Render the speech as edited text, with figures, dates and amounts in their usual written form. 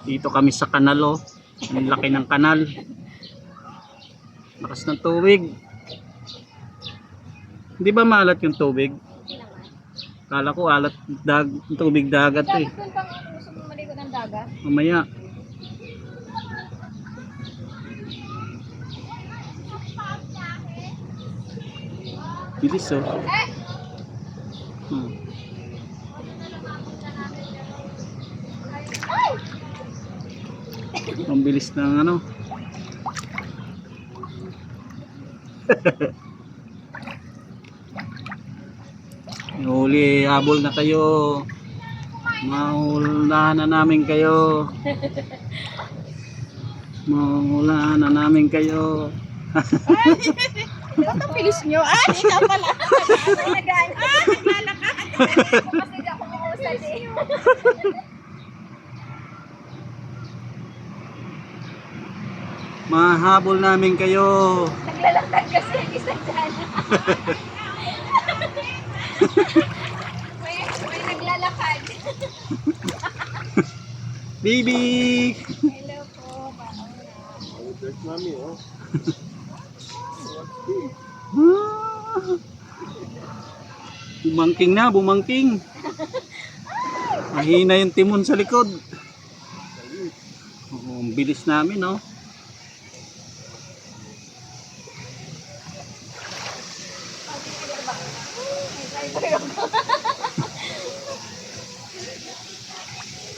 Dito kami sa kanal, oh. Ang laki ng kanal. Lakas ng tubig. Hindi ba maalat yung tubig? Kala ko alat tubig dagat eh. Dapat doon pang gusto mo maligo ng dagat? Mamaya. Bilis oh. Ang bilis ng ano. Huli, habol na kayo. Mahulahan na namin kayo. Mahulahan na namin kayo. Ito pilis nyo. Ikaw pala. Naglalakad. Kasi di ako mausad eh. Mahabol namin kayo. Naglalakad kasi isa dyan. may naglalakad. Baby! Hello po. There's mommy, oh. Bumangking na, bumangking. Mahina yung timon sa likod. Oh, ang bilis namin, oh.